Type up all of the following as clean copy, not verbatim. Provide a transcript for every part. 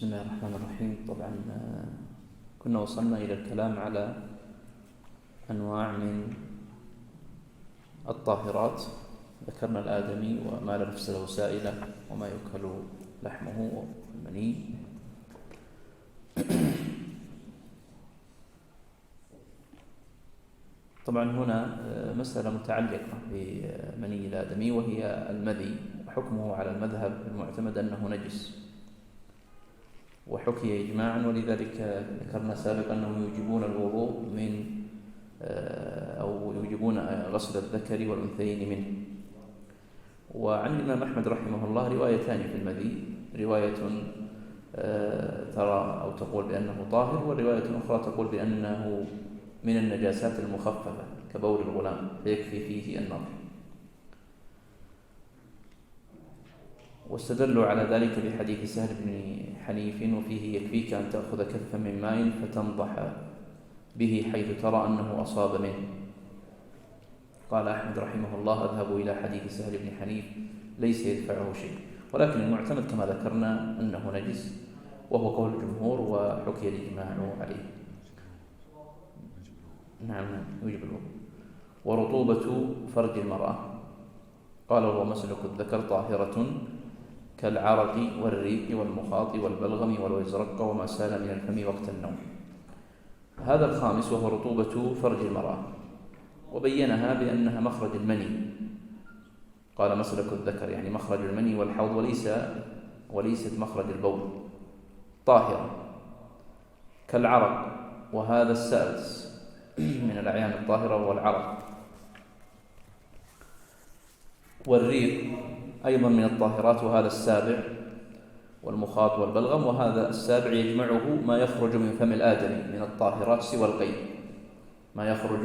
بسم الله الرحمن الرحيم. طبعا كنا وصلنا إلى الكلام على أنواع من الطاهرات. ذكرنا الآدمي وما لا نفس له سائلة وما يؤكل لحمه والمني. طبعا هنا مسألة متعلقة بمني الآدمي وهي المذي، وحكمه على المذهب المعتمد أنه نجس، وحكي إجماعا، ولذلك ذكرنا سابقا أنهم يوجبون الوضوء من أو يوجبون غسل الذكر والأنثيين منه. وعن الإمام أحمد رحمه الله روايتان في المذي، رواية ترى أو تقول بأنه طاهر، ورواية أخرى تقول بأنه من النجاسات المخففة كبول الغلام فيكفي فيه النظر. واستدلوا على ذلك بحديث سهل بن حنيف وفيه يكفيك أن تأخذ كفا من ماء فتنضح به حيث ترى أنه أصاب منه. قال أحمد رحمه الله أذهب إلى حديث سهل بن حنيف ليس يدفعه شيء، ولكن المعتمد كما ذكرنا أنه نجس، وهو قول الجمهور وحكي الإجماع عليه. نعم يوجب الوضوء. ورطوبة فرج المرأة قال هو مسلك الذكر طاهرة كالعرق والريق والمخاط والبلغم والوزرق وما سال من الفم وقت النوم. هذا الخامس وهو رطوبة فرج المرأة، وبينها بأنها مخرج المني. قال مسلك الذكر يعني مخرج المني والحوض وليست مخرج البول، طاهرة كالعرق، وهذا السادس من الأعيان الطاهرة وهو العرق. والريق أيضا من الطاهرات وهذا السابع، والمخاط والبلغم وهذا السابع يجمعه ما يخرج من فم الآدمي من الطاهرات سوى القيء، ما يخرج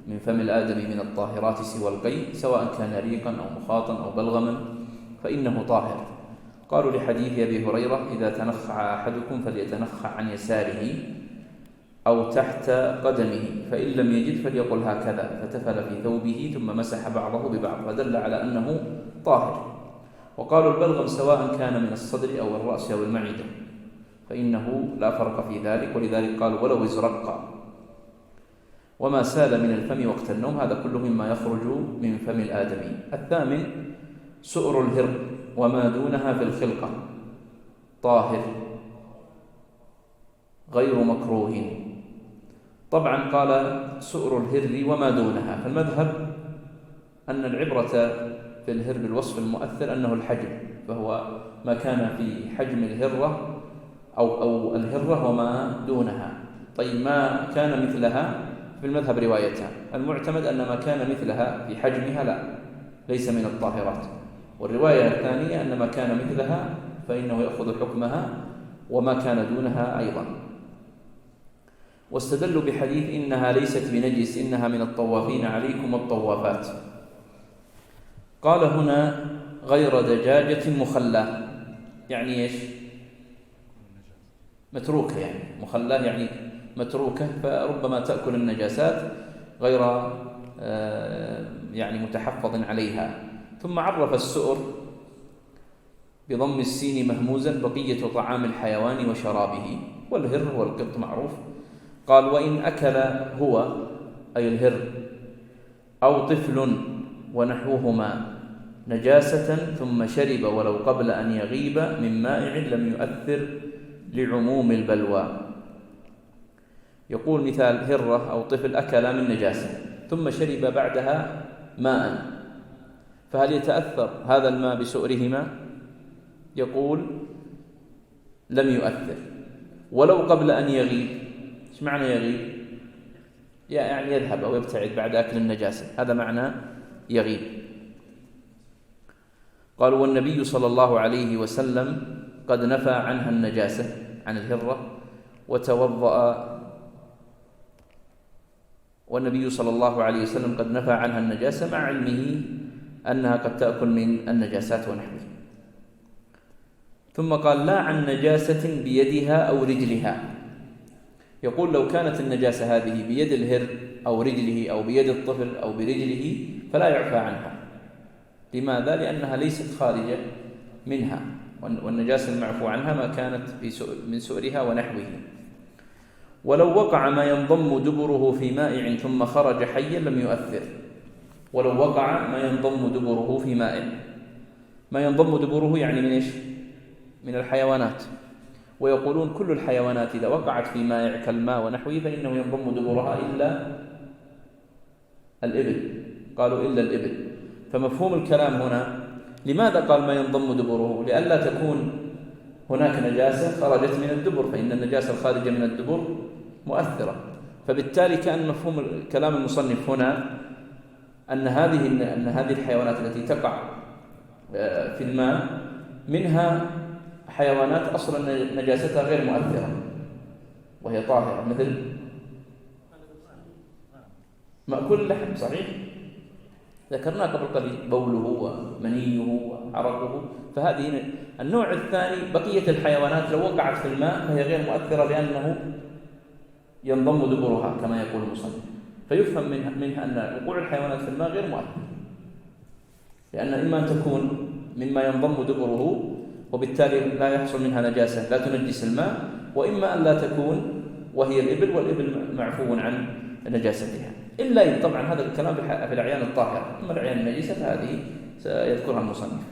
من فم الآدمي من الطاهرات سوى القيء سواء كان ريقا أو مخاطا أو بلغما فإنه طاهر. قالوا لحديث أبي هريرة إذا تنخع أحدكم فليتنخع عن يساره أو تحت قدمه، فإن لم يجد فليقل هكذا، فتفل في ثوبه ثم مسح بعضه ببعض، فدل على أنه طاهر. وقالوا البلغم سواء كان من الصدر أو الرأس أو المعدة فإنه لا فرق في ذلك، ولذلك قالوا ولو ازرق. وما سال من الفم وقت النوم هذا كله مما يخرج من فم الآدمي. الثامن سؤر الهر وما دونها في الخلقة طاهر غير مكروه. طبعا قال سؤر الهر وما دونها، فالمذهب أن العبرة في الهر بالوصف المؤثر أنه الحجم، فهو ما كان في حجم الهرة أو الهرة وما دونها. طيب ما كان مثلها في المذهب روايتان، المعتمد أن ما كان مثلها في حجمها لا ليس من الطاهرات، والرواية الثانية أن ما كان مثلها فإنه يأخذ حكمها وما كان دونها أيضا. واستدلوا بحديث إنها ليست بنجس إنها من الطوافين عليكم الطوافات. قال هنا غير دجاجة مخلاة، يعني إيش؟ متروكة، يعني مخلاة يعني متروكة، فربما تأكل النجاسات غير يعني متحفظ عليها. ثم عرف السؤر بضم السين مهموزا بقية طعام الحيوان وشرابه، والهر والقط معروف. قال وإن أكل هو أي الهر أو طفل ونحوهما نجاسة ثم شرب ولو قبل أن يغيب من مائع لم يؤثر لعموم البلوى. يقول مثال هرة أو طفل أكل من نجاسة ثم شرب بعدها ماء، فهل يتأثر هذا الماء بسؤرهما؟ يقول لم يؤثر ولو قبل أن يغيب. ايش معنى يغيب؟ يعني يذهب أو يبتعد بعد أكل النجاسة، هذا معنى يغيب. قالوا والنبي صلى الله عليه وسلم قد نفى عنها النجاسة عن الهرة وتوضأ، والنبي صلى الله عليه وسلم قد نفى عنها النجاسة مع علمه أنها قد تأكل من النجاسات ونحوه. ثم قال لا عن نجاسة بيدها أو رجلها. يقول لو كانت النجاسة هذه بيد الهر أو رجله أو بيد الطفل أو برجله فلا يعفى عنها. لماذا؟ لأنها ليست خارجة منها، والنجاسة المعفو عنها ما كانت من سؤرها ونحوه. ولو وقع ما ينضم دبره في مائع ثم خرج حيا لم يؤثر. ولو وقع ما ينضم دبره في مائع، ما ينضم دبره يعني من إيش؟ من الحيوانات. ويقولون كل الحيوانات إذا وقعت في مائع كالماء ونحوه فإنه ينضم دبرها إلا الإبل، قالوا إلا الإبل. فمفهوم الكلام هنا لماذا قال ما ينضم دبره؟ لئلا تكون هناك نجاسة خرجت من الدبر، فإن النجاسة الخارجة من الدبر مؤثرة. فبالتالي كان مفهوم كلام المصنف هنا أن هذه الحيوانات التي تقع في الماء منها حيوانات أصلا نجاستها غير مؤثرة وهي طاهرة، مثل مأكول اللحم، صحيح ذكرناه قبل قليل، بوله ومنيه وعرقه. فهذه النوع الثاني بقية الحيوانات لو وقعت في الماء فهي غير مؤثرة لأنه ينضم دبرها كما يقول المصنف. فيفهم منها أن وقوع الحيوانات في الماء غير مؤثر، لأن إما أن تكون مما ينضم دبره وبالتالي لا يحصل منها نجاسة لا تنجس الماء، وإما أن لا تكون وهي الإبل، والإبل معفو عن نجاستها. إلا طبعا هذا الكلام في الأعيان الطاهرة، أما الأعيان النجسة فهذه سيذكرها المصنف،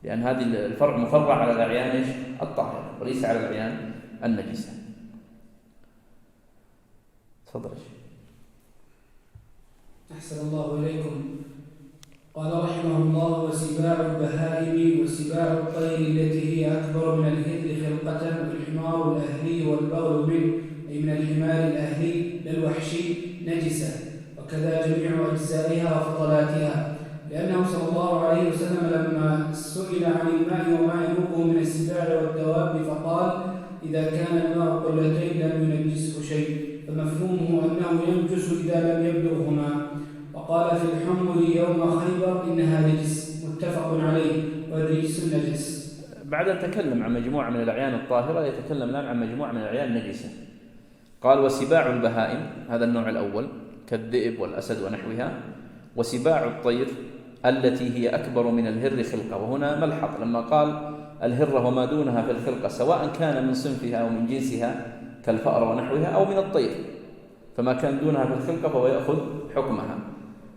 لأن هذه الفرع مفرع على الأعيان الطاهرة وليس على الأعيان النجسة. تفضل. أحسن الله إليكم. قال رحمه الله: وسباع البهائم وسباع الطير التي هي أكبر من الهر خلقة والحمار الأهلي والبغل منه، أي من الحمار الأهلي للوحشي، نجسة، وكذا جميع أجزائها وفضلاتها، لأنه صلى الله عليه وسلم لما سئل عن الماء وما ينوبه من السباع والدواب فقال: إذا كان الماء قلتين لم ينجسه شيء، فمفهومه أنه ينجس إذا لم يبلغهما. وقال في الحمر يوم خيبر: إنها نجس، متفق عليه، والرجس نجس. بعد أن تكلم عن مجموعة من الأعيان الطاهرة يتكلم الآن عن مجموعة من الأعيان النجسة. قال: وسباع البهائم، هذا النوع الأول كالذئب والأسد ونحوها، وسباع الطير التي هي أكبر من الهر خلقة. وهنا ملحظ لما قال الهر وما دونها في الخلقة، سواء كان من صنفها أو من جنسها كالفأر ونحوها أو من الطير، فما كان دونها في الخلقة فهو يأخذ حكمها،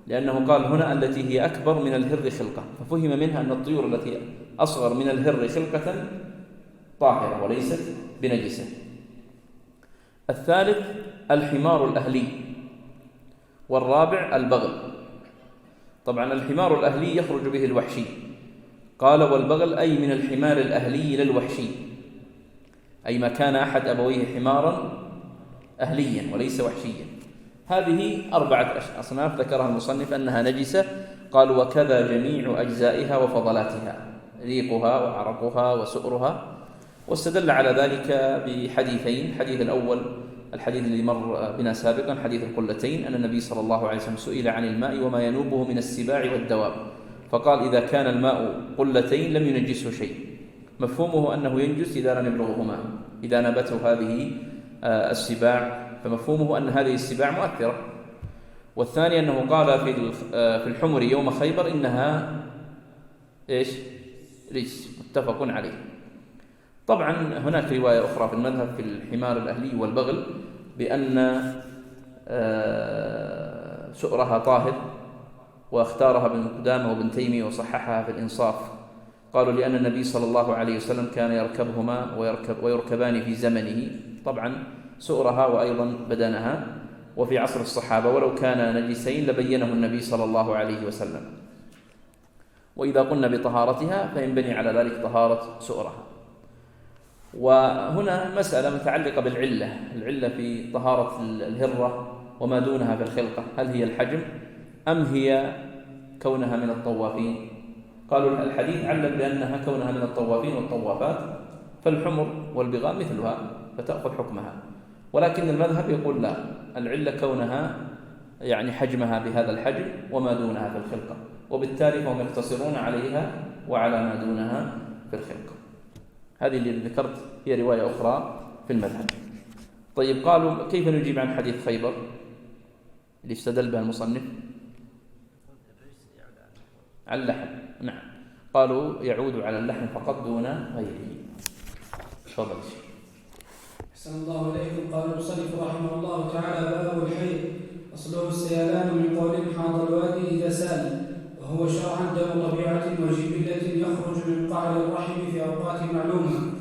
لأنه قال هنا التي هي أكبر من الهر خلقة، ففهم منها أن الطيور التي أصغر من الهر خلقة طاهرة وليست بنجسة. الثالث الحمار الأهلي، والرابع البغل. طبعا الحمار الأهلي يخرج به الوحشي، قال: والبغل أي من الحمار الأهلي للوحشي، أي ما كان أحد أبويه حمارا أهليا وليس وحشيا. هذه 4 أصناف ذكرها المصنف أنها نجسة. قال: وكذا جميع أجزائها وفضلاتها، ريقها وعرقها وسؤرها. واستدل على ذلك بحديثين: الحديث الأول الحديث الذي مر بنا سابقا، حديث القلتين، أن النبي صلى الله عليه وسلم سئل عن الماء وما ينوبه من السباع والدواب، فقال: إذا كان الماء قلتين لم ينجسه شيء. مفهومه أنه ينجس إذا لم يبلغهما، إذا نبته هذه السباع، فمفهومه أن هذه السباع مؤثرة. والثاني أنه قال في الحمر يوم خيبر: إنها رجس، متفق عليه. طبعا هناك رواية أخرى في المذهب في الحمار الأهلي والبغل بأن سؤرها طاهر، واختارها ابن قدامة وابن تيمية وصححها في الإنصاف. قالوا لأن النبي صلى الله عليه وسلم كان يركبهما ويركبان في زمنه، طبعا سؤرها وأيضا بدنها، وفي عصر الصحابة، ولو كان نجسين لبينه النبي صلى الله عليه وسلم. وإذا قلنا بطهارتها فينبني على ذلك طهارة سؤرها. وهنا مسألة متعلقة بالعلة، العلة في طهارة الهرة وما دونها في الخلقة، هل هي الحجم أم هي كونها من الطوافين؟ قالوا الحديث علل بأنها كونها من الطوافين والطوافات، فالحمر والبغال مثلها فتأخذ حكمها. ولكن المذهب يقول لا، العلة كونها يعني حجمها بهذا الحجم وما دونها في الخلقة، وبالتالي هم يقتصرون عليها وعلى ما دونها في الخلقة. هذه اللي ذكرت هي رواية أخرى في المذهب. طيب، قالوا كيف نجيب عن حديث خيبر اللي استدل بها المصنف على اللحم؟ نعم، قالوا يعود على اللحم فقط دون غيره. تفضل. أحسن الله إليكم. قال المصنف رحمه الله تعالى: باب الحيض. أصله السيلان من قول حاض الوادي إذا سال، وهو شرعا دم طبيعة وجبلة يخرج من قعر الرحم في أوقات معلومة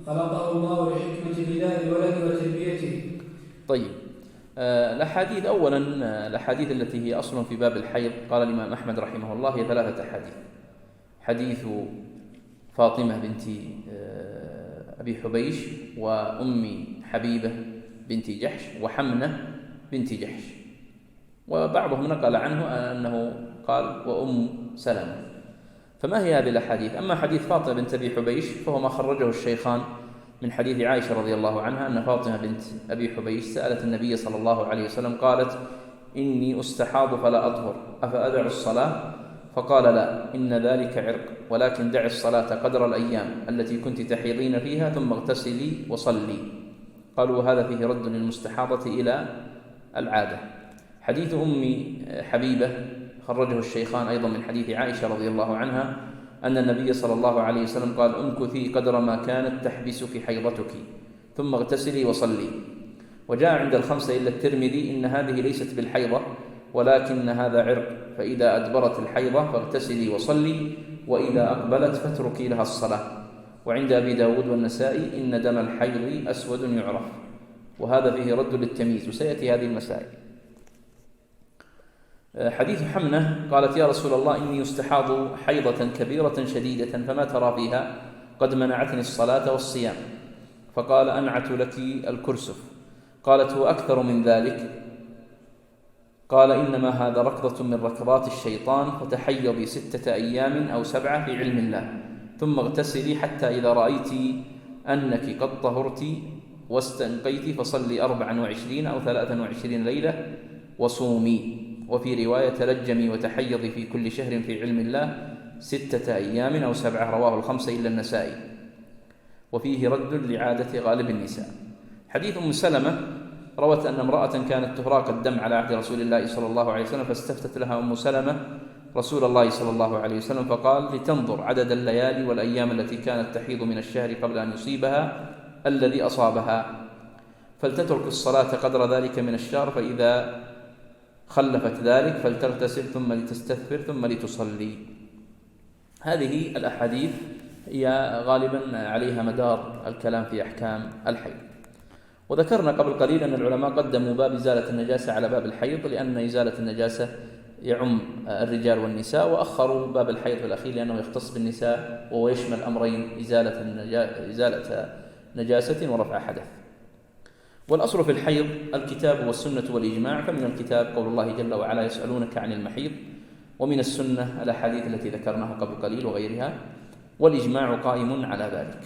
خلقه الله لحكمة غذاء الولد وتربيته. طيب، الأحاديث أولا، الأحاديث التي هي أصل في باب الحيض قال الإمام أحمد رحمه الله هي 3 أحاديث: حديث فاطمة بنت أبي حبيش، وأم حبيبة بنت جحش، وحمنة بنت جحش. وبعضهم نقل عنه أنه قال وأم سلمة. فما هي هذه الأحاديث؟ أما حديث فاطمة بنت أبي حبيش فهو ما خرجه الشيخان من حديث عائشة رضي الله عنها أن فاطمة بنت أبي حبيش سألت النبي صلى الله عليه وسلم قالت: إني أستحاض فلا أطهر أفأدع الصلاة؟ فقال: لا، إن ذلك عرق، ولكن دع الصلاة قدر الأيام التي كنت تحيضين فيها ثم اغتسلي وصلي. قالوا هذا فيه رد للمستحاضة إلى العادة. حديث أم حبيبة خرجه الشيخان أيضا من حديث عائشة رضي الله عنها أن النبي صلى الله عليه وسلم قال: امكثي قدر ما كانت تحبسك حيضتك ثم اغتسلي وصلي. وجاء عند الخمسة إلا الترمذي إن هذه ليست بالحيضة ولكن هذا عرق، فإذا أدبرت الحيضة فاغتسلي وصلي، وإذا أقبلت فاتركي لها الصلاة. وعند أبي داود والنسائي إن دم الحيض أسود يعرف، وهذا فيه رد للتمييز، وسيأتي هذه المسائل. حديث حمنة قالت: يا رسول الله، إني استحاض حيضة كبيرة شديدة فما ترى فيها؟ قد منعتني الصلاة والصيام. فقال: أنعت لك الكرسف. قالت: هو أكثر من ذلك. قال: إنما هذا ركضة من ركضات الشيطان، فتحيضي 6 أيام أو 7 في علم الله، ثم اغتسلي حتى إذا رأيت أنك قد طهرت واستنقيت فصلي 24 أو 23 ليلة وصومي. وفي رواية: تلجمي وتحيضي في كل شهر في علم الله 6 أيام أو 7. رواه الخمسة إلا النسائي. وفيه رد لعادة غالب النساء. حديث أم سلمة روت أن امرأة كانت تهراق الدم على عهد رسول الله صلى الله عليه وسلم، فاستفتت لها أم سلمة رسول الله صلى الله عليه وسلم فقال: لتنظر عدد الليالي والأيام التي كانت تحيض من الشهر قبل أن يصيبها الذي أصابها، فلتترك الصلاة قدر ذلك من الشهر، فإذا خلفت ذلك فلتغتسل ثم لتستثفر ثم لتصلي. هذه الأحاديث هي غالبا عليها مدار الكلام في أحكام الحيض. وذكرنا قبل قليل أن العلماء قدموا باب إزالة النجاسة على باب الحيض، لأن إزالة النجاسة يعم الرجال والنساء، وأخروا باب الحيض في الأخير لأنه يختص بالنساء وهو يشمل أمرين: إزالة نجاسة ورفع حدث. والأصل في الحيض الكتاب والسنة والإجماع، فمن الكتاب قول الله جل وعلا: يسألونك عن المحيض، ومن السنة الأحاديث التي ذكرناها قبل قليل وغيرها، والإجماع قائم على ذلك.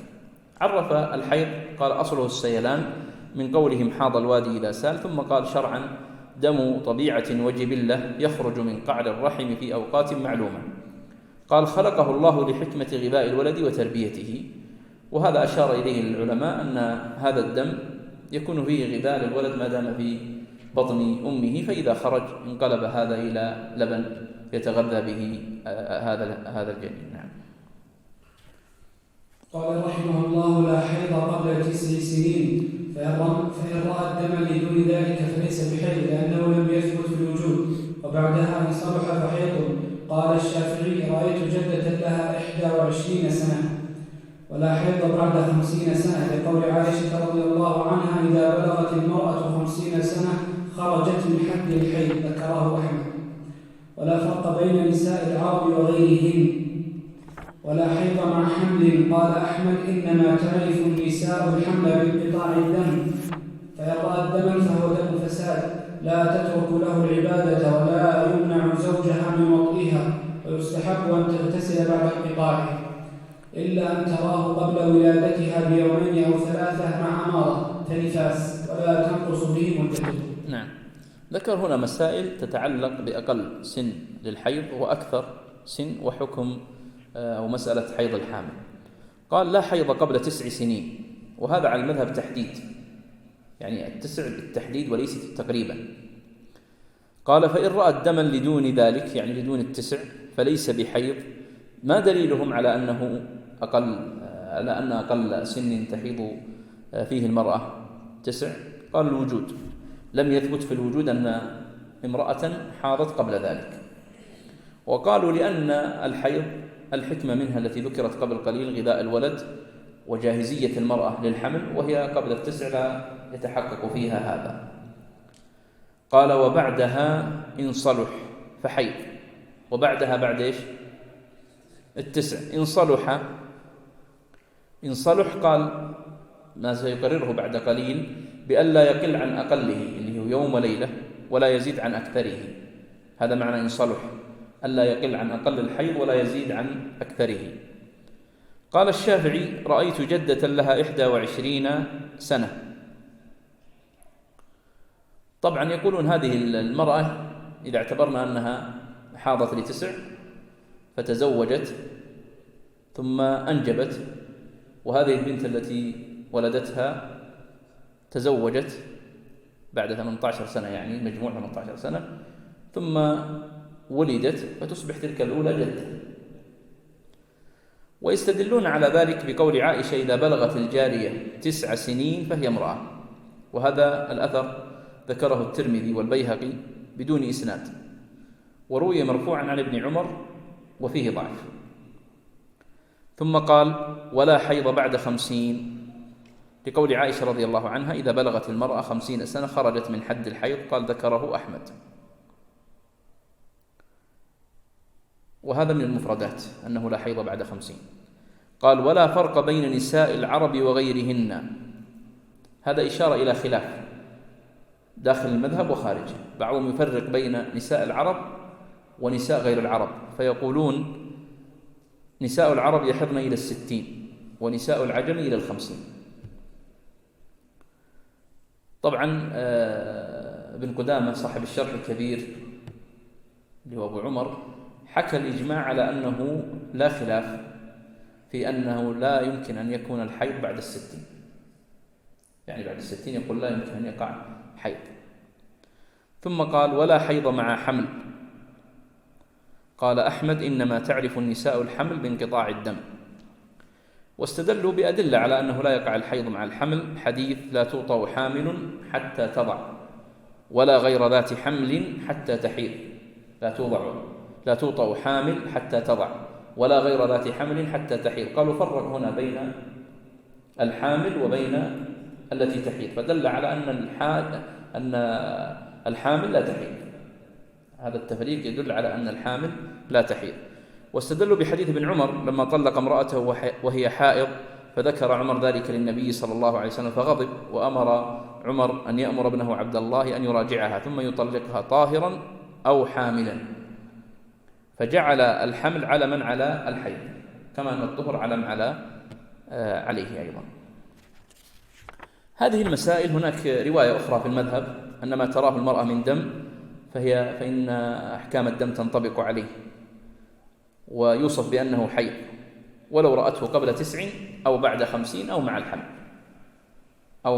عرف الحيض قال: أصله السيلان من قولهم حاض الوادي إذا سال، ثم قال شرعا دم طبيعة وجبلة يخرج من قعر الرحم في أوقات معلومة. قال: خلقه الله لحكمة غذاء الولد وتربيته. وهذا أشار إليه العلماء أن هذا الدم يكون فيه غذاء للولد ما دام في بطن أمه، فإذا خرج انقلب هذا إلى لبن يتغذى به هذا الجنين. نعم. قال رحمه الله: لا حيض قبل 9 سنين، فإن رأى الدم لدون ذلك فليس بحيض لأنه لم يثبت الوجود، وبعدها إن صلح فحيض. قال الشافعي: رأيت جدة لها 21 سنة. ولا حيض بعد 50 سنة، لقول عائشة رضي الله عنها: إذا بلغت المرأة 50 سنة خرجت من حد الحيض. ذكره أحمد. ولا فرق بين نساء العرب وغيرهن. ولا حيض مع حمل. قال أحمد: إنما تعرف النساء الحمل بانقطاع الدم، فإن رأى الدم فهو دم فساد، لا تترك له العبادة ولا يمنع زوجها من وطئها، ويستحب أن تغتسل بعد انقطاعه، إلا أن تراه قبل ولادتها ب2 أو 3 مع مرض كنفاس، ولا تنقص به مدته. نعم. ذكر هنا مسائل تتعلق بأقل سن للحيض وأكثر سن، وحكم أو مسألة حيض الحامل. قال: لا حيض قبل 9 سنين، وهذا على المذهب تحديد، يعني 9 بالتحديد وليس تقريبا. قال: فإن رأى الدم لدون ذلك، يعني لدون 9، فليس بحيض ما دليلهم على أن أقل سن تحيض فيه المرأة 9؟ قال الوجود، لم يثبت في الوجود أن امرأة حاضت قبل ذلك. وقالوا لأن الحيض الحكمة منها التي ذكرت قبل قليل غذاء الولد وجاهزية المرأة للحمل، وهي قبل 9 لا يتحقق فيها هذا. قال وبعدها إن صلح فحيض، وبعدها بعد إيش؟ 9. إن صلح قال ما سيقرره بعد قليل بألا يقل عن أقله اللي هو يوم وليلة ولا يزيد عن أكثره. هذا معنى إن صلح، ألا يقل عن أقل الحيض ولا يزيد عن أكثره. قال الشافعي رأيت جدة لها 21 سنة. طبعا يقولون هذه المرأة إذا اعتبرنا أنها حاضت ل9 فتزوجت ثم أنجبت، وهذه البنت التي ولدتها تزوجت بعد 18 سنة، يعني مجموع 18 سنة، ثم ولدت، فتصبح تلك الأولى جدة. ويستدلون على ذلك بقول عائشة إذا بلغت الجارية 9 سنين فهي امرأة، وهذا الأثر ذكره الترمذي والبيهقي بدون إسناد، وروي مرفوعا عن ابن عمر وفيه ضعف. ثم قال ولا حيض بعد 50، لقول عائشة رضي الله عنها إذا بلغت المرأة 50 سنة خرجت من حد الحيض، قال ذكره أحمد. وهذا من المفردات أنه لا حيض بعد 50. قال ولا فرق بين نساء العرب وغيرهن، هذا إشارة إلى خلاف داخل المذهب وخارجه. بعضهم يفرق بين نساء العرب ونساء غير العرب، فيقولون نساء العرب يحضن إلى 60 ونساء العجم إلى 50. طبعا ابن قدامة صاحب الشرح الكبير اللي هو أبو عمر حكى الإجماع على أنه لا خلاف في أنه لا يمكن أن يكون الحيض بعد 60، يعني بعد 60 يقول لا يمكن أن يقع حيض. ثم قال ولا حيض مع حمل. قال أحمد إنما تعرف النساء الحمل بانقطاع الدم. واستدلوا بأدلة على أنه لا يقع الحيض مع الحمل، حديث لا توطأ حامل حتى تضع ولا غير ذات حمل حتى تحيض. لا توطأ حامل حتى تضع ولا غير ذات حمل حتى تحيض. قالوا فرق هنا بين الحامل وبين التي تحيض، فدل على أن الحامل لا تحيض. هذا التفريق يدل على أن الحامل لا تحيض. واستدلوا بحديث ابن عمر لما طلق امرأته وهي حائض، فذكر عمر ذلك للنبي صلى الله عليه وسلم فغضب، وأمر عمر أن يأمر ابنه عبد الله أن يراجعها ثم يطلقها طاهرا أو حاملا، فجعل الحمل علما على الحيض كما أن الطهر علم عليه أيضا. هذه المسائل هناك رواية أخرى في المذهب أن ما تراه المرأة من دم فإن أحكام الدم تنطبق عليه ويوصف بأنه حيض، ولو رأته قبل 9 أو بعد 50 أو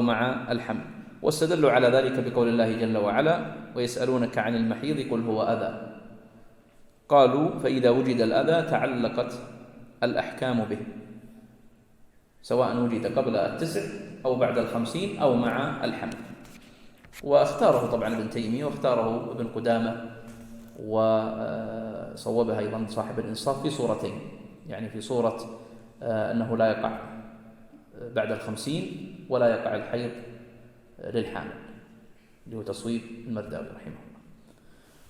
مع الحمل. واستدلوا على ذلك بقول الله جل وعلا ويسألونك عن المحيض قل هو أذى. قالوا فإذا وجد الأذى تعلقت الأحكام به، سواء وجد قبل 9 أو بعد 50 أو مع الحمل. واختاره طبعا ابن تيمية واختاره ابن قدامة، وصوبها أيضا صاحب الإنصاف في صورتين، يعني في صورة أنه لا يقع بعد 50 ولا يقع الحيض للحامل، اللي هو تصويب المرداوي رحمه الله.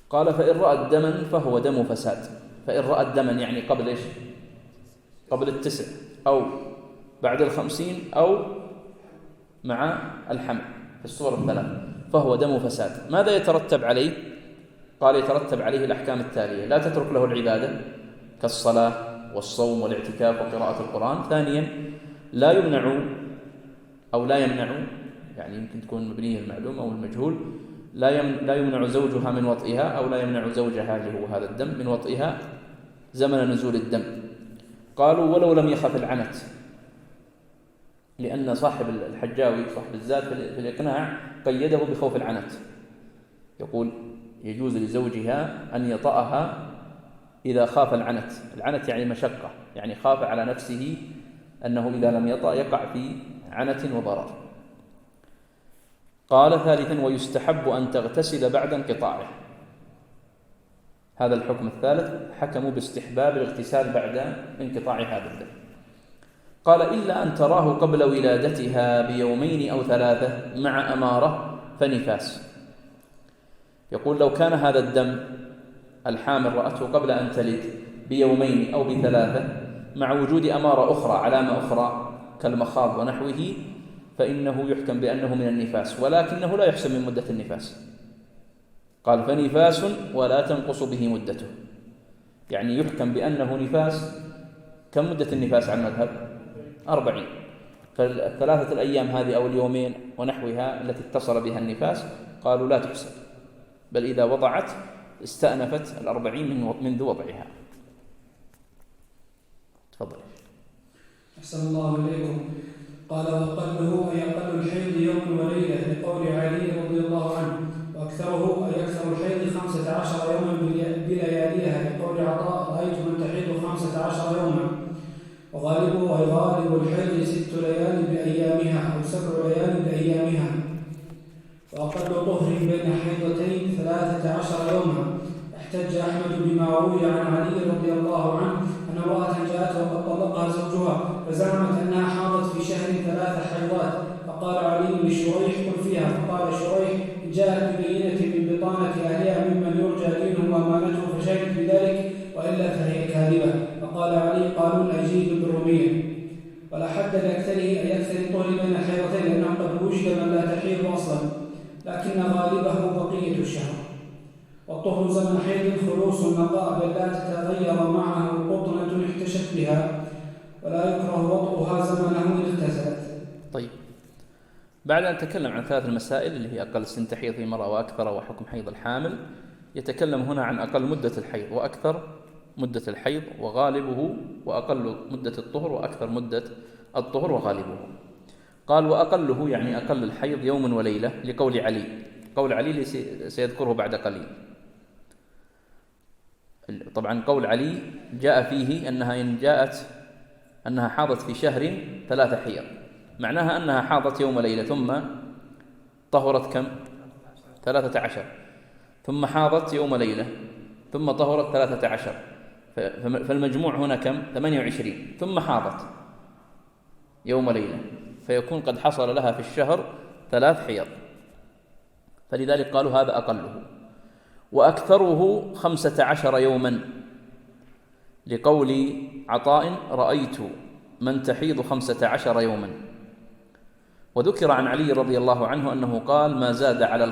قال فإن رأت دما فهو دم فساد. فإن رأت دما يعني قبل إيش؟ قبل 9 أو بعد 50 أو مع الحمل في الصور الثلاث فهو دم فساد. ماذا يترتب عليه؟ قال يترتب عليه الأحكام التالية: لا تترك له العبادة كالصلاة والصوم والاعتكاف وقراءة القرآن. ثانيا لا يمنع أو لا يمنع، يعني يمكن تكون مبنية المعلوم أو المجهول، لا يمنع زوجها من وطئها أو لا يمنع زوجها اللي هو هذا الدم من وطئها زمن نزول الدم. قالوا ولو لم يخف العنت، لأن صاحب الحجاوي صاحب الزاد في الإقناع قيده بخوف العنت، يقول يجوز لزوجها أن يطأها إذا خاف العنت يعني مشقة، يعني خاف على نفسه أنه إذا لم يطأ يقع في عنت وضرر. قال ثالثا ويستحب أن تغتسل بعد انقطاعه. هذا الحكم الثالث، حكموا باستحباب الاغتسال بعد انقطاع هذا الدم. قال إلا أن تراه قبل ولادتها بيومين أو 3 مع أمارة فنفاس. يقول لو كان هذا الدم الحامل رأته قبل أن تلد بيومين أو ب3 مع وجود أمارة أخرى، علامة أخرى كالمخاض ونحوه، فإنه يحكم بأنه من النفاس، ولكنه لا يحسب من مدة النفاس. قال فنفاس ولا تنقص به مدته، يعني يحكم بأنه نفاس. كم مدة النفاس على المذهب؟ 40. فال3 الأيام هذه أو اليومين ونحوها التي اتصل بها النفاس قالوا لا تحسب، بل إذا وضعت استأنفت 40 منذ وضعها. تفضل. أحسن الله إليكم. قال وأقله أي أقل الحيض يوم وليلة لقول علي رضي الله عنه، وأكثره أي أكثر الحيض 15 يوما بلياليها لقول عطاء رأيت من تحيض 15 يوما. وغالبه أي غالب الحيض 6 ليال بأيامها أو 7 ليال بأيامها. وأقل طهر بين حيضتين 13 يوما. احتج أحمد بما روي عن علي رضي الله عنه أن امرأة جاءت وقد طلقها زوجها فزعمت أنها حاضت في شهر 3 حيضات، فقال علي لشريح قل فيها، فقال شريح جاءت ببينة من بطانة أهلها ممن يرجى دينه وأمانته فشهدت بذلك وإلا فهي كاذبة. فقال علي قالون أجيب بالرومية. ولا حد لأكثره أي أكثر الطهر بين الحيضتين لأنه قد وجد من لا تحيض أصلا، لكن غالبه بقية الشهر. والطهر زمن حيض خلوص النقاء بل لا تتغير معه قطنة احتشت بها، ولا يكره وطئها زمنه إن اغتسلت. طيب، بعد أن تكلم عن 3 المسائل اللي هي أقل سن تحيض في مرأة وأكثر وحكم حيض الحامل، يتكلم هنا عن أقل مدة الحيض وأكثر مدة الحيض وغالبه، وأقل مدة الطهر وأكثر مدة الطهر وغالبه. قال وأقله يعني أقل الحيض يوم وليلة لقول علي. قول علي سيذكره بعد قليل. طبعا قول علي جاء فيه أنها إن جاءت أنها حاضت في شهر 3 حيض، معناها أنها حاضت يوم وليلة ثم طهرت كم؟ 13، ثم حاضت يوم ليلة ثم طهرت 13، فالمجموع هنا كم؟ 28، ثم حاضت يوم ليلة، فيكون قد حصل لها في الشهر 3 حيض، فلذلك قالوا هذا أقله. وأكثره 15 يوما لقول عطاء رأيت من تحيض 15 يوما. وذكر عن علي رضي الله عنه أنه قال ما زاد على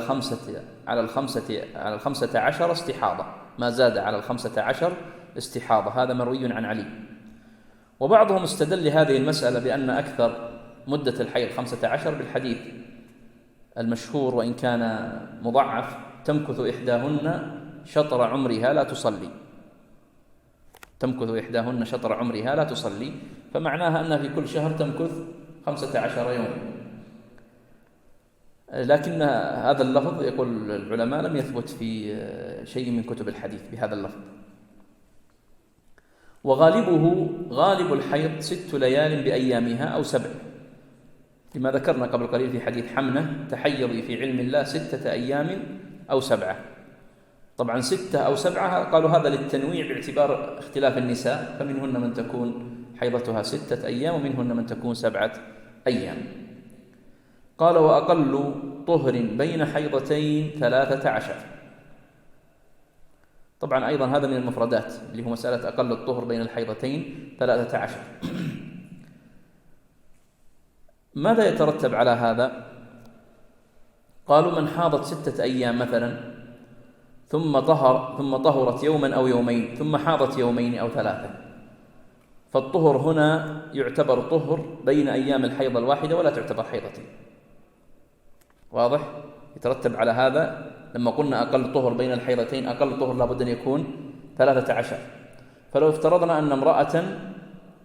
الخمسة عشر استحاضة، ما زاد على 15 استحاضة، هذا مروي عن علي. وبعضهم استدل هذه المسألة بأن أكثر مدة الحيض 15 بالحديث المشهور وإن كان مضعف تمكث إحداهن شطر عمرها لا تصلي، تمكث إحداهن شطر عمرها لا تصلي، فمعناها أنها في كل شهر تمكث 15 يوم. لكن هذا اللفظ يقول العلماء لم يثبت في شيء من كتب الحديث بهذا اللفظ. وغالبه غالب الحيض 6 ليال بأيامها أو 7، لما ذكرنا قبل قليل في حديث حمنة تحيضي في علم الله 6 أيام أو 7. طبعا 6 أو 7 قالوا هذا للتنويع باعتبار اختلاف النساء، فمنهن من تكون حيضتها 6 أيام ومنهن من تكون 7 أيام. قال وأقل طهر بين حيضتين 13. طبعا أيضا هذا من المفردات اللي هو مسألة أقل الطهر بين الحيضتين 13. ماذا يترتب على هذا؟ قالوا من حاضت 6 أيام مثلا ثم طهرت يوما أو يومين ثم حاضت يومين أو 3، فالطهر هنا يعتبر طهر بين أيام الحيضة الواحدة ولا تعتبر حيضتين. واضح؟ يترتب على هذا لما قلنا أقل طهر بين الحيضتين، أقل طهر لابد أن يكون 13. فلو افترضنا أن امرأة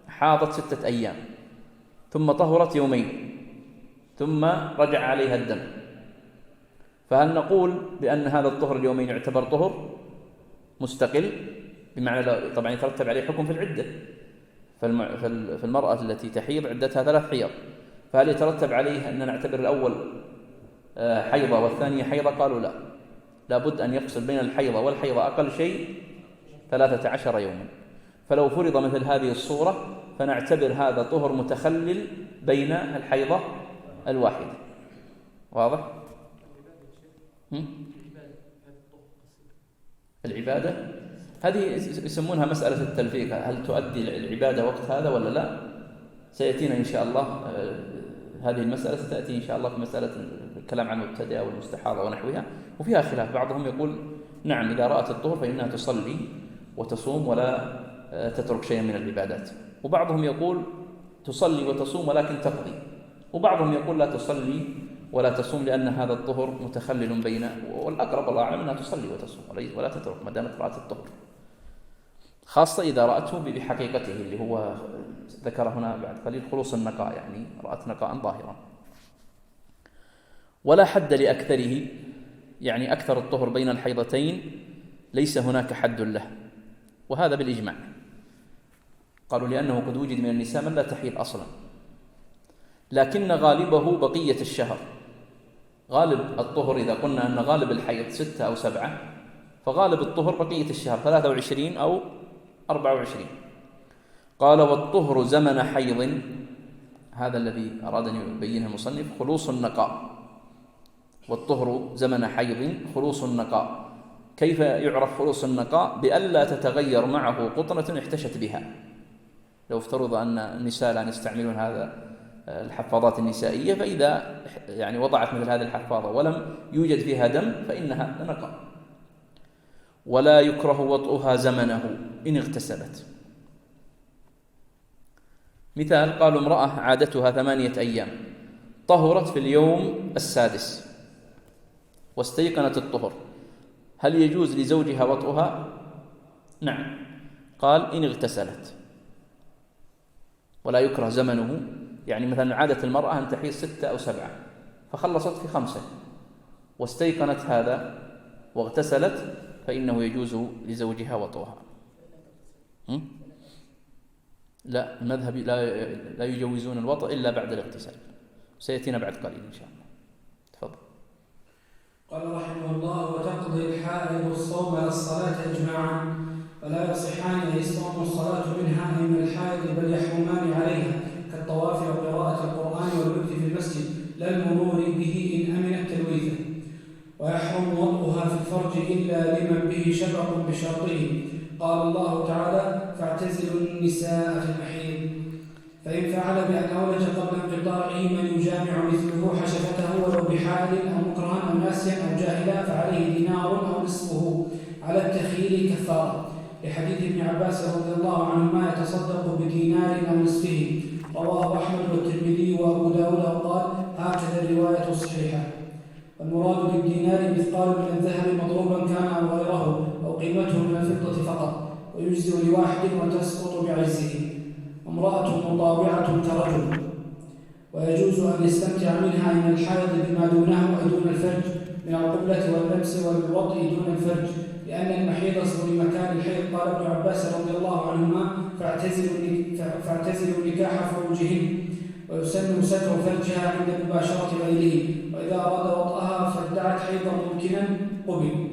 حاضت 6 أيام ثم طهرت يومين ثم رجع عليها الدم، فهل نقول بأن هذا الطهر اليومين يعتبر طهر مستقل بمعنى طبعا يترتب عليه حكم في العدة، فالمرأة التي تحيض عدتها 3 حيض، فهل يترتب عليه أن نعتبر الأول حيضة والثانية حيضة؟ قالوا لا، لابد أن يفصل بين الحيضة والحيضة أقل شيء 13 يوما. فلو فرض مثل هذه الصورة فنعتبر هذا طهر متخلل بين الحيضة الواحدة. واضح؟ العبادة هذه يسمونها مسألة التلفيق، هل تؤدي العبادة وقت هذا ولا لا؟ سيأتينا إن شاء الله هذه المسألة ستأتي إن شاء الله في مسألة الكلام عن المبتدئة والمستحاضة ونحوها، وفيها خلاف. بعضهم يقول نعم إذا رأت الطهر فإنها تصلي وتصوم ولا تترك شيئا من العبادات، وبعضهم يقول تصلي وتصوم ولكن تقضي، وبعضهم يقول لا تصلي ولا تصوم لأن هذا الطهر متخلل بين، والأقرب الله أعلم أنها تصلي وتصوم ولا تترك ما دامت رأت الطهر، خاصة إذا رأته بحقيقته اللي هو ذكر هنا بعد قليل خلوص النقاء، يعني رأت نقاء ظاهرا. ولا حد لأكثره، يعني أكثر الطهر بين الحيضتين ليس هناك حد له، وهذا بالإجماع. قالوا لأنه قد وجد من النساء من لا تحيض أصلا، لكن غالبه بقية الشهر. غالب الطهر إذا قلنا أن غالب الحيض 6 أو 7، فغالب الطهر بقية الشهر 23 أو 24. قال والطهر زمن حيض، هذا الذي أراد أن يبينه المصنف، خلوص النقاء. والطهر زمن حيض خلوص النقاء. كيف يعرف خلوص النقاء؟ بألا تتغير معه قطنة احتشت بها. لو افترض أن النساء لا يستعملون هذا الحفاضات النسائية، فإذا يعني وضعت مثل هذه الحفاضة ولم يوجد فيها دم فإنها نقاء. ولا يكره وطئها زمنه إن اغتسلت. مثال، قالوا امرأة عادتها 8 أيام، طهرت في اليوم 6 واستيقنت الطهر، هل يجوز لزوجها وطئها؟ نعم، قال إن اغتسلت. ولا يكره زمنه، يعني مثلا عادة المرأة أن تحيض 6 أو 7، فخلصت في 5 واستيقنت هذا واغتسلت، فإنه يجوز لزوجها وطئها. لا، المذهب لا يجوزون الوطء إلا بعد الاغتسال، سيأتينا بعد قليل إن شاء الله. تفضل. قال رحمه الله: وتقضي الحائض الصوم والصلاة إجماعا، فلا يصحان أن يصوم الصلاة منها أي من الحائض، بل يحرمان عليها كالطواف وقراءة القرآن والوقت في المسجد، لا المرور به إن أمنت تلويثه. ويحرم وطئها في الفرج إلا لمن به شبق بشرطه. قال الله تعالى: فاعتزلوا النساء في المحيض. فإن فعل بأن أولج قبل انقطاعه من يجامع مثله حشفته ولو بحال أو مكرها أو ناسيا أو جاهلا فعليه دينار أو نصفه على التخيير كفارة، لحديث ابن عباس رضي الله عنهما: يتصدق بدينار أو نصفه. رواه أحمد والترمذي وأبو داود وقال: هكذا الرواية الصحيحة. والمراد بالدينار مثقال من الذهب مضروبا كان أو غيره، أو قيمته من الفضة فقط، ويجزئ لواحد وتسقط بعجزه. امرأة مطاوعة كرجل. ويجوز أن يستمتع منها من الحائض بما دونه أي دون الفرج، من القبلة واللمس والوطء دون الفرج، لأن المحيض اسم لمكان الحيض. قال ابن عباس رضي الله عنهما: فاعتزلوا نكاح فروجهن. ويسن ستر فرجها عند مباشرة غيره، وإذا أراد وطئها فادعت حيضا ممكنا قبل.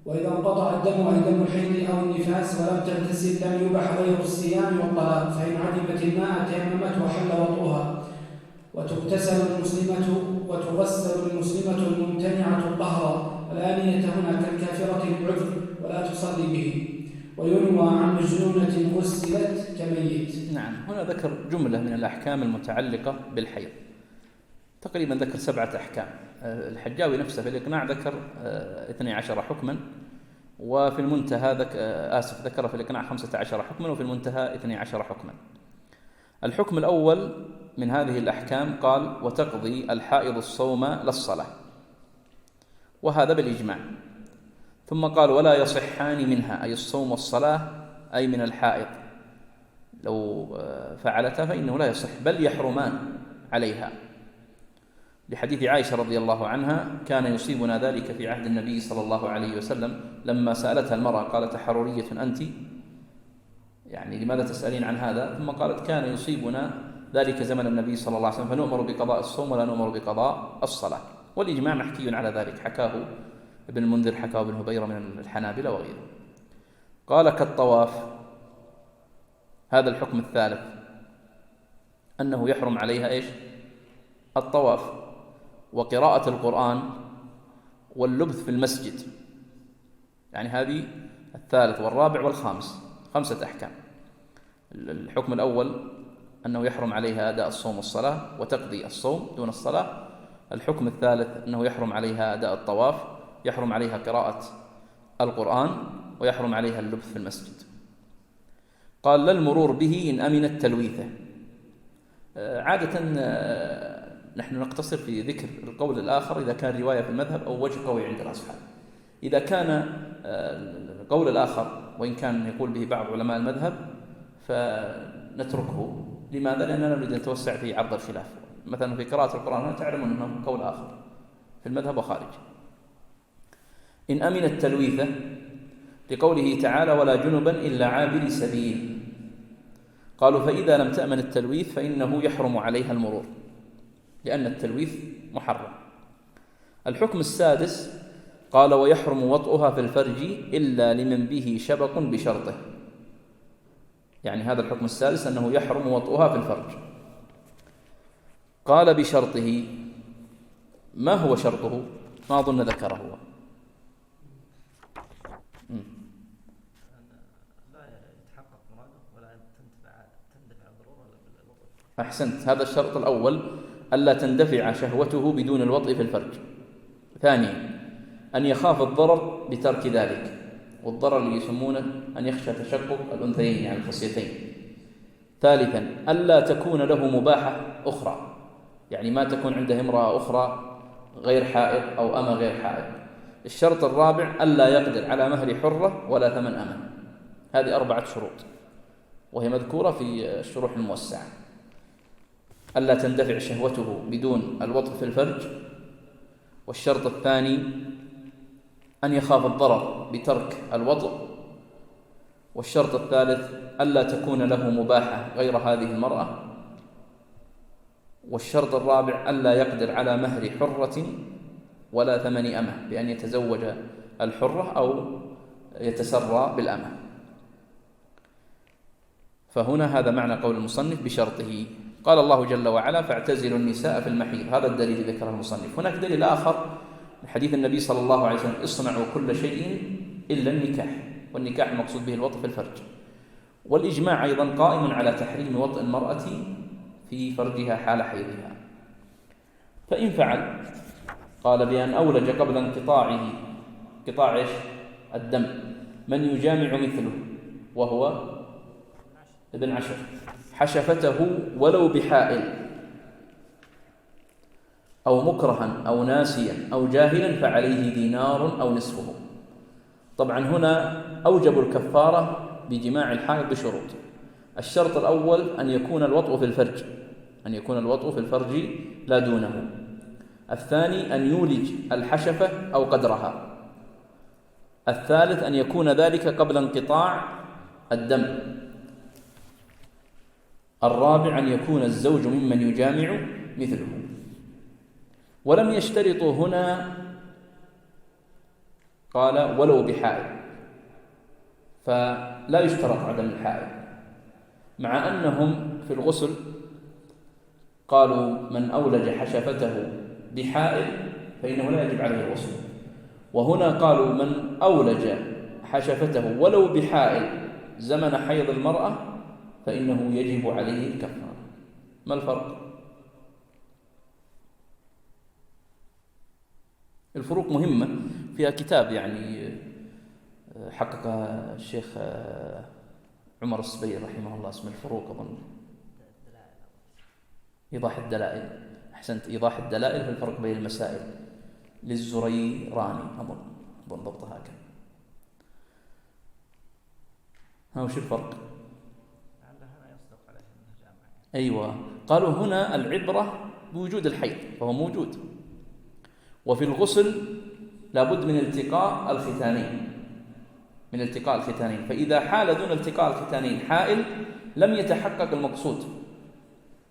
وإذا انقطع الدم أي دم الحيض أو النفاس ولم تغتسل لم يبح غير الصيام والطلاق، فإن عدمت الماء تيممت وحل وطئها. وتغسل المسلمة الممتنعة الطهر، الآنية هنا كالكافرة للعذر، ولا تصلي به. وينوى عن مجنونة غسلت كميت. نعم، هنا ذكر جملة من الأحكام المتعلقة بالحيض، تقريبا ذكر 7 أحكام. الحجاوي نفسه في الإقناع ذكر 12 حكما، وفي المنتهى ذكر في الإقناع 15 حكما، وفي المنتهى 12 حكما. الحكم الأول من هذه الأحكام قال: وتقضي الحائض الصوم للصلاة، وهذا بالإجماع. ثم قال: ولا يصحان منها، أي الصوم والصلاة أي من الحائض، لو فعلتها فإنه لا يصح، بل يحرمان عليها. لحديث عائشة رضي الله عنها: كان يصيبنا ذلك في عهد النبي صلى الله عليه وسلم، لما سألتها المرأة قالت: حرورية أنت؟ يعني لماذا تسألين عن هذا؟ ثم قالت: كان يصيبنا ذلك زمن النبي صلى الله عليه وسلم، فنؤمر بقضاء الصوم ولا نؤمر بقضاء الصلاة. والإجماع محكي على ذلك، حكاه ابن المنذر، حكاه ابن هبيرة من الحنابلة وغيره. قال: كالطواف، هذا الحكم الثالث، أنه يحرم عليها إيش؟ الطواف وقراءة القرآن واللبث في المسجد. يعني هذه الثالث والرابع والخامس، 5 أحكام. الحكم الأول أنه يحرم عليها أداء الصوم والصلاة وتقضي الصوم دون الصلاة. الحكم الثالث أنه يحرم عليها أداء الطواف، يحرم عليها قراءة القرآن، ويحرم عليها اللبث في المسجد. قال: لا المرور به إن أمن التلويثة. عادة نحن نقتصر في ذكر القول الآخر إذا كان رواية في المذهب أو وجه قوي عند الأصحاب. إذا كان القول الآخر وإن كان يقول به بعض علماء المذهب فنتركه. لماذا؟ لأننا نريد أن نتوسع في عرض الخلاف. مثلا في قراءة القرآن تعلمون أنه قول آخر في المذهب وخارج. إن أمن التلويثة لقوله تعالى: ولا جنبا إلا عابر سبيل. قالوا: فإذا لم تأمن التلويث فإنه يحرم عليها المرور، لأن التلويث محرم. الحكم السادس قال: ويحرم وطئها في الفرج إلا لمن به شبق بشرطه. يعني هذا الحكم السادس أنه يحرم وطئها في الفرج. قال: بشرطه. ما هو شرطه؟ ما أظن ذكره هو. أحسنت، هذا الشرط الأول، ألا تندفع شهوته بدون الوطء في الفرج. ثانيا، أن يخاف الضرر بترك ذلك، والضرر اللي يسمونه أن يخشى تشقق الأنثيين يعني الخصيتين. ثالثا، ألا تكون له مباحة أخرى، يعني ما تكون عنده امرأة أخرى غير حائض أو أمة غير حائض. الشرط الرابع، ألا يقدر على مهر حرة ولا ثمن أمة. هذه 4 شروط وهي مذكورة في الشروح الموسعة. ألا تندفع شهوته بدون الوطء في الفرج. والشرط الثاني أن يخاف الضرر بترك الوطء. والشرط الثالث ألا تكون له مباحة غير هذه المرأة. والشرط الرابع ألا يقدر على مهر حرة ولا ثمن أمة، بأن يتزوج الحرة أو يتسرى بالأمة. فهنا هذا معنى قول المصنف بشرطه. قال الله جل وعلا: فاعتزلوا النساء في المحيض. هذا الدليل الذي ذكره المصنف. هناك دليل آخر، حديث النبي صلى الله عليه وسلم: اصنعوا كل شيء إلا النكاح. والنكاح المقصود به الوطء في الفرج. والإجماع أيضا قائم على تحريم وطء المرأة في فرجها حال حيضها. فإن فعل، قال: بأن أولج قبل انقطاعه، قطاع الدم، من يجامع مثله وهو ابن 10 حشفته ولو بحائل أو مكرها أو ناسيا أو جاهلا فعليه دينار أو نصفه. طبعا هنا أوجبوا الكفارة بجماع الحائض بشروط. الشرط الأول أن يكون الوطء في الفرج، أن يكون الوطء في الفرج لا دونه. الثاني أن يولج الحشفة أو قدرها. الثالث أن يكون ذلك قبل انقطاع الدم. الرابع أن يكون الزوج ممن يجامع مثله. ولم يشترطوا هنا، قال: ولو بحائل، فلا يشترط عدم الحائل، مع أنهم في الغسل قالوا: من أولج حشفته بحائل فإنه لا يجب عليه الغسل. وهنا قالوا: من أولج حشفته ولو بحائل زمن حيض المرأة فإنه يجب عليه الكفارة. ما الفرق؟ الفروق مهمة، فيها كتاب يعني حققها الشيخ عمر الصبير رحمه الله، اسمه الفروق أظن، إيضاح الدلائل. أحسنت، إيضاح الدلائل في الفرق بين المسائل، للزريراني أظن ضبطها هكذا. ها وش الفرق؟ أيوة، قالوا هنا العبرة بوجود الحيض فهو موجود. وفي الغسل لابد من التقاء الختانين، فإذا حال دون التقاء الختانين حائل لم يتحقق المقصود،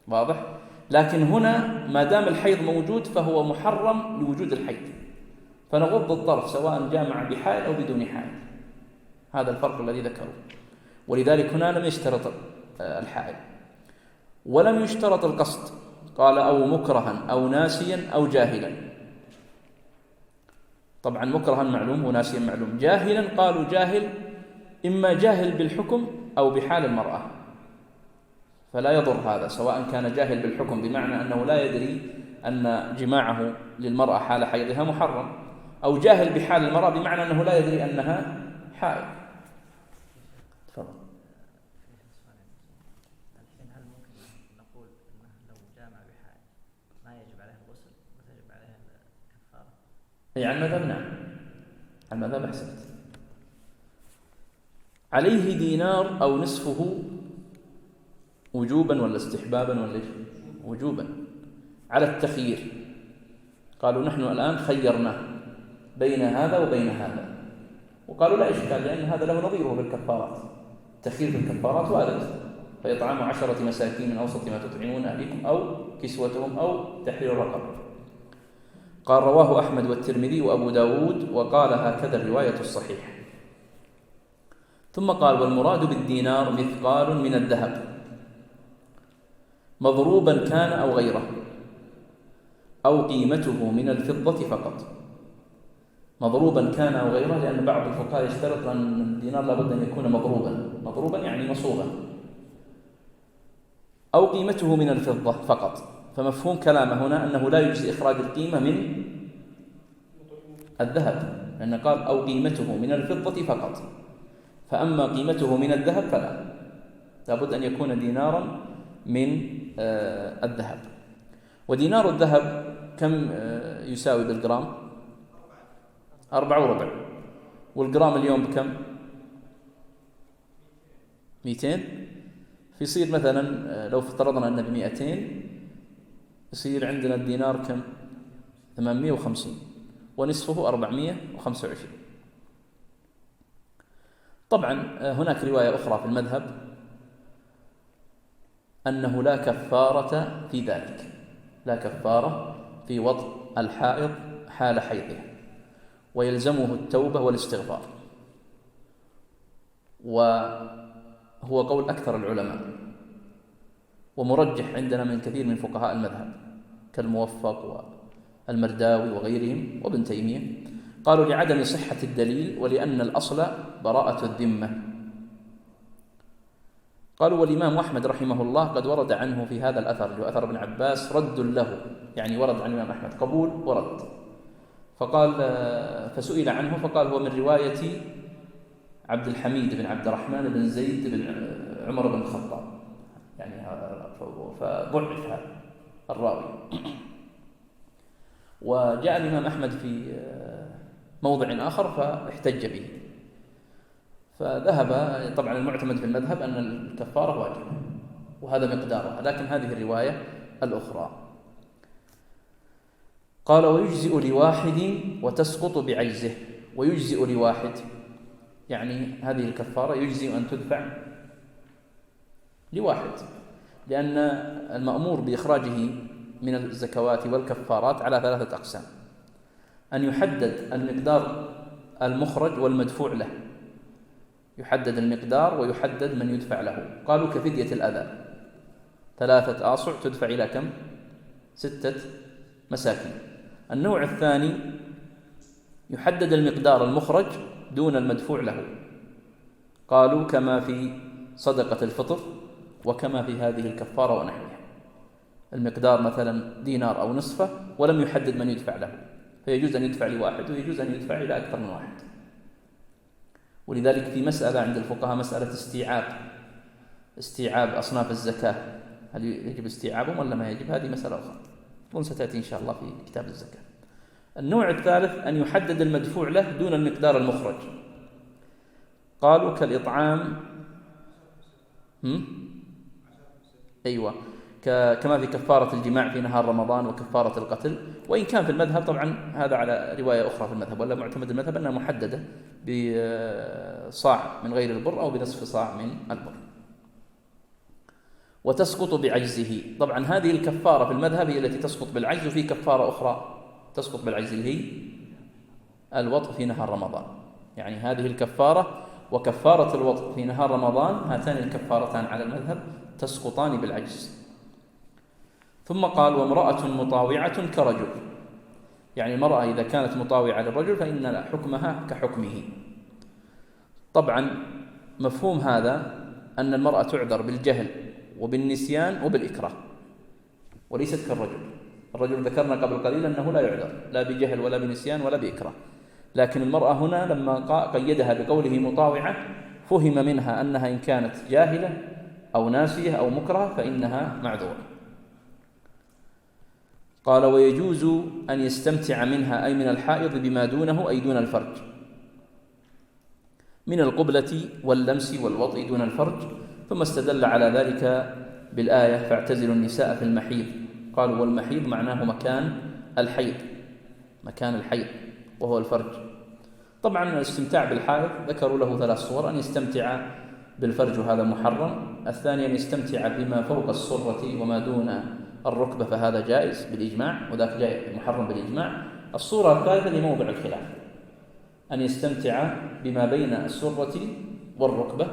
واضح؟ لكن هنا ما دام الحيض موجود فهو محرم لوجود الحيض، فنغض الطرف سواء جامع بحائل أو بدون حائل. هذا الفرق الذي ذكره. ولذلك هنا لم يشترط الحائل ولم يشترط القصد، قال أو مكرها أو ناسيا أو جاهلا. طبعا مكرها معلوم وناسيا معلوم. جاهلا قالوا جاهل إما جاهل بالحكم أو بحال المرأة، فلا يضر هذا، سواء كان جاهل بالحكم بمعنى أنه لا يدري أن جماعه للمرأة حال حيضها محرم، أو جاهل بحال المرأة بمعنى أنه لا يدري أنها حائض. تفضل. هل ممكن نقول أنه لو جامع بحائل ما يجب عليه الغسل وتجب عليه الكفارة؟ أي على المذهب نعم، على المذهب أحسنت. عليه دينار أو نصفه وجوبا ولا استحبابا ولا وجوبا على التخيير. قالوا نحن الآن خيرناه بين هذا وبين هذا، وقالوا لا إشكال لأن هذا له نظيره في الكفارات. التخيير في الكفارات وارد، فإطعام 10 مساكين من أوسط ما تطعمون أهلكم أو كسوتهم أو تحرير رقبة. قال رواه أحمد والترمذي وأبو داود وقال هكذا الرواية الصحيحة. ثم قال والمراد بالدينار مثقال من الذهب مضروبا كان أو غيره أو قيمته من الفضة فقط. مضروبا كان أو غيره لأن بعض الفقهاء يشترط أن الدينار لابد أن يكون مضروبا يعني مصوغا، أو قيمته من الفضة فقط. فمفهوم كلامه هنا أنه لا يجزي إخراج القيمة من الذهب، لأنه قال أو قيمته من الفضة فقط، فأما قيمته من الذهب فلا، لابد أن يكون دينارا من الذهب. ودينار الذهب كم يساوي بالجرام؟ 4.25. والجرام اليوم بكم؟ 200. فيصير مثلا لو افترضنا أنه ب200 يصير عندنا الدينار كم؟ 850 ونصفه 425. طبعا هناك رواية أخرى في المذهب أنه لا كفارة في ذلك، لا كفارة في وطء الحائض حال حيضها، ويلزمه التوبة والاستغفار، وهو قول أكثر العلماء ومرجح عندنا من كثير من فقهاء المذهب كالموفق والمرداوي وغيرهم وابن تيمية. قالوا لعدم صحة الدليل ولأن الأصل براءة الذمة. قالوا والإمام أحمد رحمه الله قد ورد عنه في هذا الأثر اللي هو أثر ابن عباس رد له، يعني ورد عن الإمام أحمد قبول ورد. فقال فسئل عنه فقال هو من رواية عبد الحميد بن عبد الرحمن بن زيد بن عمر بن الخطاب، يعني فضعف هذا الراوي. وجاء الإمام أحمد في موضع آخر فاحتج به، فذهب طبعا المعتمد في المذهب أن الكفارة واجبة وهذا مقدارها، لكن هذه الرواية الأخرى. قال ويجزئ لواحد وتسقط بعجزه. ويجزئ لواحد يعني هذه الكفارة يجزئ أن تدفع لواحد، لأن المأمور بإخراجه من الزكوات والكفارات على 3 أقسام: أن يحدد المقدار المخرج والمدفوع له، يحدد المقدار ويحدد من يدفع له. قالوا كفدية الأذى 3 آصع تدفع إلى كم؟ 6 مساكين. النوع الثاني يحدد المقدار المخرج دون المدفوع له، قالوا كما في صدقة الفطر وكما في هذه الكفارة ونحوها، المقدار مثلا دينار أو نصفه ولم يحدد من يدفع له، فيجوز أن يدفع لواحد ويجوز أن يدفع إلى أكثر من واحد. ولذلك في مسألة عند الفقهاء مسألة استيعاب أصناف الزكاة، هل يجب استيعابهم ولا ما يجب؟ هذه مسألة أخرى أظن ستأتي إن شاء الله في كتاب الزكاة. النوع الثالث أن يحدد المدفوع له دون المقدار المخرج، قالوا كالإطعام أيوة كما في كفارة الجماع في نهار رمضان وكفارة القتل. وإن كان في المذهب طبعا هذا على رواية أخرى في المذهب، ولا معتمد المذهب أنها محددة بصاع من غير البر أو بنصف صاع من البر، وتسقط بعجزه. طبعا هذه الكفارة في المذهب هي التي تسقط بالعجز، وفي كفارة أخرى تسقط بالعجز اللي هي الوطء في نهار رمضان. يعني هذه الكفارة وكفارة الوطء في نهار رمضان، هاتان الكفارتان على المذهب تسقطان بالعجز. ثم قال وامرأة مطاوعة كرجل، يعني المرأة إذا كانت مطاوعة للرجل فإن حكمها كحكمه. طبعا مفهوم هذا أن المرأة تعذر بالجهل وبالنسيان وبالإكراه، وليست كالرجل. الرجل ذكرنا قبل قليل أنه لا يعذر لا بجهل ولا بنسيان ولا بإكراه، لكن المرأة هنا لما قيدها بقوله مطاوعة فهم منها أنها إن كانت جاهلة أو ناسية أو مكرهة فإنها معذورة. قال ويجوز أن يستمتع منها أي من الحائض بما دونه أي دون الفرج، من القبلة واللمس والوطء دون الفرج. ثم استدل على ذلك بالآية فاعتزلوا النساء في المحيض. قالوا والمحيض معناه مكان الحيض، مكان الحيض وهو الفرج. طبعا الاستمتاع بالحائض ذكروا له 3 صور: أن يستمتع بالفرج وهذا محرم، الثاني أن يستمتع بما فوق السرة وما دون الركبة فهذا جائز بالإجماع، وذاك جائز محرم بالإجماع. الصورة الثالثة لموضع الخلاف، أن يستمتع بما بين السرة والركبة،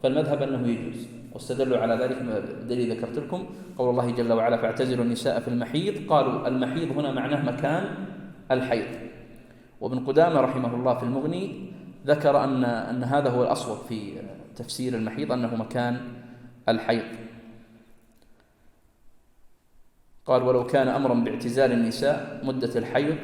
فالمذهب أنه يجوز، واستدلوا على ذلك بالدليل ذكرت لكم قول الله جل وعلا فاعتزلوا النساء في المحيض. قالوا المحيض هنا معناه مكان الحيض. وابن قدامة رحمه الله في المغني ذكر أن هذا هو الأصوب في تفسير المحيض، أنه مكان الحيض. قال ولو كان أمرا باعتزال النساء مدة الحيض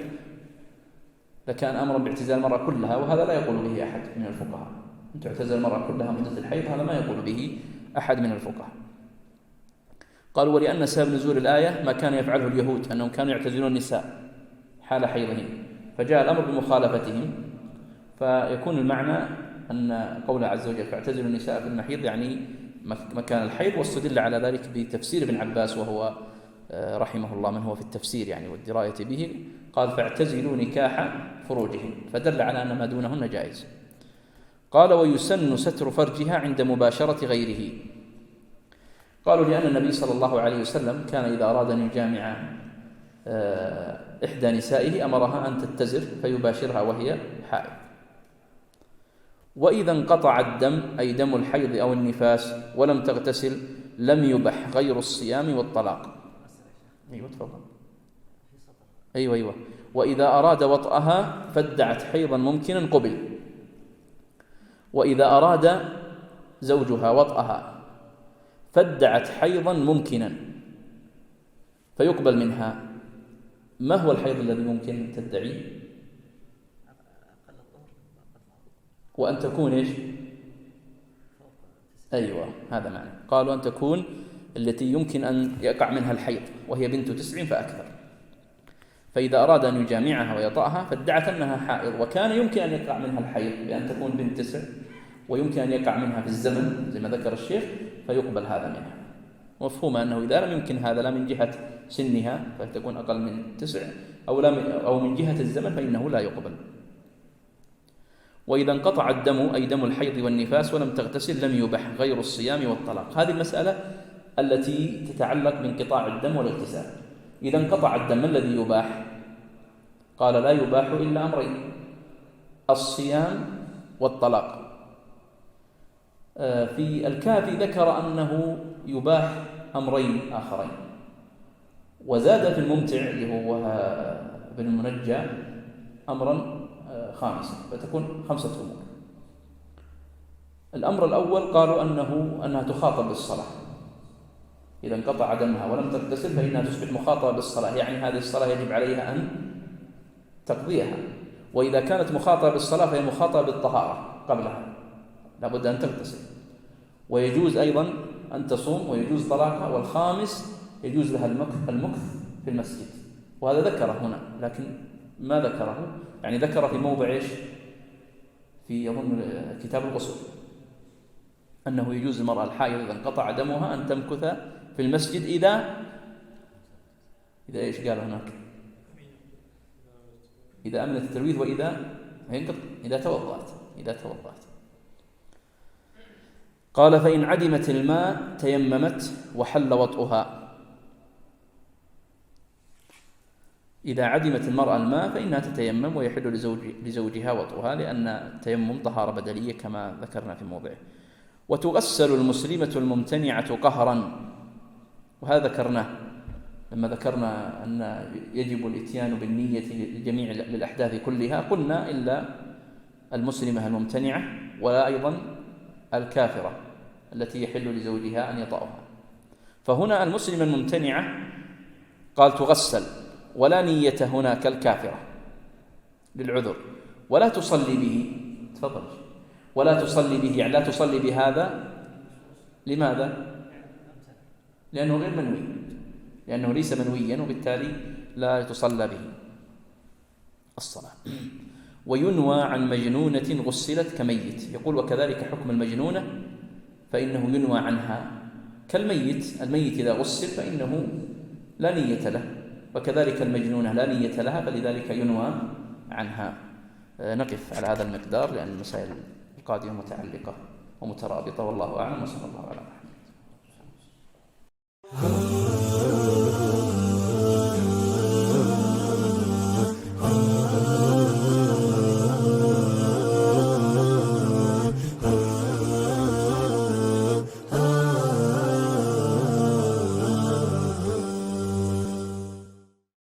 لكان أمرا باعتزال المرأة كلها، وهذا لا يقول به أحد من الفقهاء. أن تعتزل المرأة كلها مدة الحيض هذا ما يقول به أحد من الفقهاء. قالوا ولأن سبب نزول الآية ما كان يفعله اليهود أنهم كانوا يعتزلون النساء حال حيضهم، فجاء الأمر بمخالفتهم، فيكون المعنى أن قوله عز وجل فاعتزلوا النساء في المحيض يعني مكان الحيض. واستدل على ذلك بتفسير ابن عباس وهو رحمه الله من هو في التفسير يعني والدراية به، قال فاعتزلوا نكاح فروجهم، فدل على أن ما دونهن جائز. قال ويسن ستر فرجها عند مباشرة غيره. قالوا لأن النبي صلى الله عليه وسلم كان إذا أراد أن يجامع إحدى نسائه أمرها أن تتزر فيباشرها وهي حائض. وإذا انقطع الدم أي دم الحيض أو النفاس ولم تغتسل لم يبح غير الصيام والطلاق. أيوة تفضل. أيوة. وإذا أراد وطئها فادعت حيضا ممكنا قبل، وإذا أراد زوجها وطئها فادعت حيضا ممكنا فيقبل منها. ما هو الحيض الذي ممكن تدعيه؟ وأن تكون إيش؟ أيوة هذا معنى. قالوا أن تكون التي يمكن أن يقع منها الحيض وهي بنت 9 فأكثر. فإذا أراد أن يجامعها ويطأها فادعت أنها حائض، وكان يمكن أن يقع منها الحيض بأن تكون بنت 9، ويمكن أن يقع منها في الزمن زي ما ذكر الشيخ فيقبل هذا منها. مفهوم أنه إذا لم يمكن هذا لا من جهة سنها فتكون أقل من 9 أو من جهة الزمن فإنه لا يقبل. وإذا انقطع الدم أي دم الحيض والنفاس ولم تغتسل لم يبح غير الصيام والطلاق. هذه المسألة التي تتعلق بانقطاع الدم والاغتسال. إذا انقطع الدم ما الذي يباح؟ قال لا يباح إلا أمرين: الصيام والطلاق. في الكافي ذكر أنه يباح أمرين آخرين، وزاد في الممتع اللي هو ابن المنجى أمرا خامسا، فتكون 5 أمور. الأمر الأول قالوا أنها تخاطب بالصلاة. إذا انقطع دمها ولم تغتسل فإنها تصبح مخاطبة بالصلاة، يعني هذه الصلاة يجب عليها أن تقضيها. وإذا كانت مخاطبة بالصلاة فهي مخاطبة بالطهارة قبلها، لابد أن تغتسل. ويجوز أيضا أن تصوم ويجوز طلاقها. والخامس يجوز لها المكث في المسجد، وهذا ذكره هنا، لكن ما ذكره يعني ذكر في موضع إيش؟ في يظن كتاب الغسل، أنه يجوز المرأة الحائض إذا انقطع دمها أن تمكث في المسجد إذا إيش قال هناك؟ إذا أمنت التلويث إذا توضأت. قال فإن عدمت الماء تيممت وحل وطئها. إذا عدمت المرأة الماء فإنها تتيمم ويحل لزوجها وطئها، لأن التيمم طهارة بدنية كما ذكرنا في موضعه. وتغسل المسلمة الممتنعة قهرا، وهذا ذكرناه لما ذكرنا أن يجب الإتيان بالنية لجميع للأحداث كلها، قلنا إلا المسلمة الممتنعة ولا أيضا الكافرة التي يحل لزوجها أن يطأها. فهنا المسلمة الممتنعة قال تغسل، ولا نية هنا كالكافرة للعذر، ولا تصلي به. تفضل. ولا تصلي به، يعني لا تصلي بهذا. لماذا؟ لأنه غير منوي، لأنه ليس منويا، وبالتالي لا تصلى به الصلاة. وينوى عن مجنونة غسلت كميت. يقول وكذلك حكم المجنونة، فإنه ينوى عنها كالميت. الميت إذا غسل فإنه لا نية له، وكذلك المجنونة لا نية لها، فلذلك ينوى عنها. نقف على هذا المقدار لأن المسائل القادمة متعلقة ومترابطة، والله أعلم، وصلى الله على محمد.